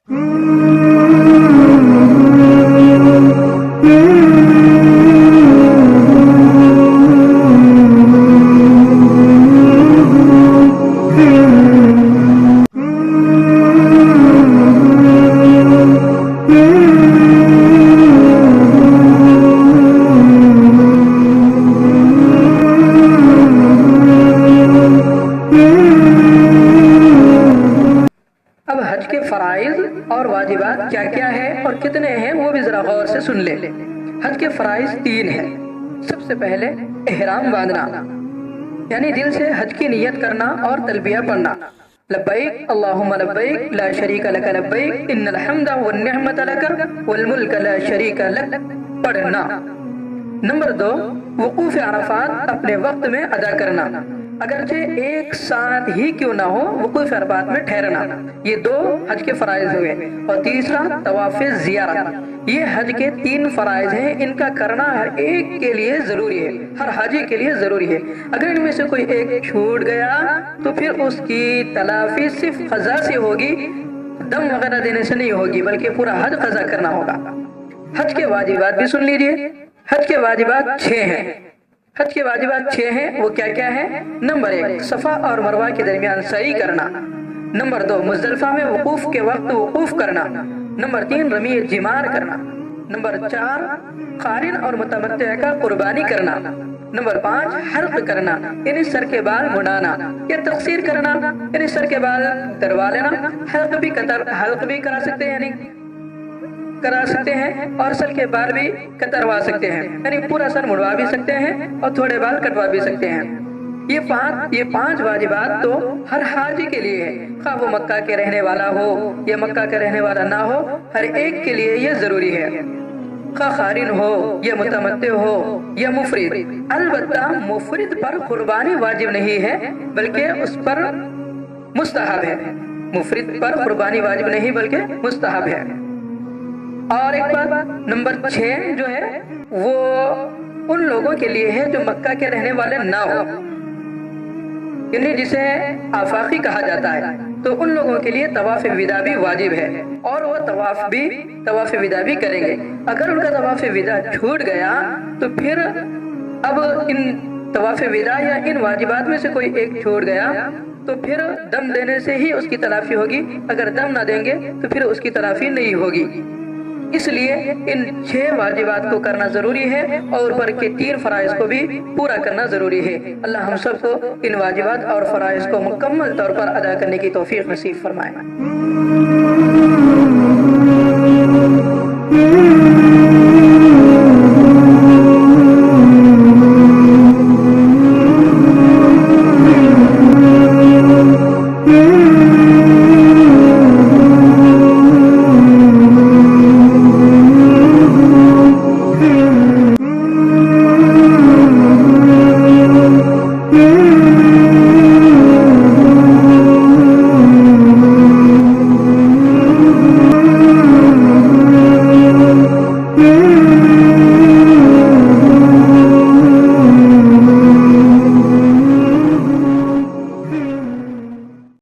حج کے فرائض اور واجبات کیا کیا ہے اور کتنے ہیں وہ بھی ذرا غور سے سن لے۔ حج کے فرائض 3 ہیں۔ سب سے پہلے احرام باندھنا، یعنی دل سے حج کی نیت کرنا اور تلبیہ پڑھنا، لبیک اللہم لبیک لا شریک لک لبیک ان الحمد والنعمت لک والملک لا شریک لک پڑھنا۔ نمبر 2، وقوف عرفات اپنے وقت میں ادا کرنا، اگرچہ ایک ساتھ ہی کیوں نہ ہو وقوف عرفات میں ٹھہرنا۔ یہ 2 حج کے فرائض ہوئے۔ اور تیسرا طواف زیارت۔ یہ حج کے 3 فرائض ہیں، ان کا کرنا ہر ایک کے لیے ضروری ہے، ہر حاجی کے لیے ضروری ہے۔ اگر ان میں سے کوئی ایک چھوٹ گیا تو پھر اس کی تلافی صرف قضا سے ہوگی، دم وغیرہ دینے سے نہیں ہوگی، بلکہ پورا حج قضا کرنا ہوگا۔ حج کے واجبات بھی سن لیجئے۔ حج کے واجبات 6 ہیں۔ حج کے واجبات 6 ہیں، وہ کیا کیا ہیں؟ نمبر 1، صفا اور مروہ کے درمیان سعی کرنا۔ نمبر 2، مزدلفہ میں وقوف کے وقت وقوف کرنا۔ نمبر 3، رمی جمار کرنا۔ نمبر 4، قارن اور متمتع کا قربانی کرنا۔ نمبر 5، حلق کرنا، یعنی سر کے بال منڈانا یا تقصیر کرنا، یعنی سر کے بال کروا لینا۔ حلق بھی کرا سکتے ہیں اور سر کے بال بھی کتروا سکتے ہیں، یعنی پورا سر مڑوا بھی سکتے ہیں اور تھوڑے بال کٹوا بھی سکتے ہیں۔ یہ 5 واجبات تو ہر حاجی کے لیے ہے، خواہ وہ مکہ کے رہنے والا ہو یا مکہ کا رہنے والا نہ ہو، ہر ایک کے لیے یہ ضروری ہے، خواہ قارن ہو یا متمتع ہو یا مفرد۔ البتہ مفرد پر قربانی واجب نہیں ہے بلکہ اس پر مستحب ہے۔ مفرد پر قربانی واجب نہیں بلکہ مستحب ہے۔ اور ایک بات، نمبر 6 جو ہے وہ ان لوگوں کے لیے ہے جو مکہ کے رہنے والے نہ ہو، یعنی جسے آفاقی کہا جاتا ہے، تو ان لوگوں کے لیے طواف وداع بھی واجب ہے اور وہ طواف وداع بھی کریں گے۔ اگر ان کا طواف وداع چھوٹ گیا تو پھر اب ان طواف وداع یا ان واجبات میں سے کوئی ایک چھوٹ گیا تو پھر دم دینے سے ہی اس کی تلافی ہوگی، اگر دم نہ دیں گے تو پھر اس کی تلافی نہیں ہوگی۔ اس لیے ان 6 واجبات کو کرنا ضروری ہے اور اوپر کے 3 فرائض کو بھی پورا کرنا ضروری ہے۔ اللہ ہم سب کو ان واجبات اور فرائض کو مکمل طور پر ادا کرنے کی توفیق نصیب فرمائے۔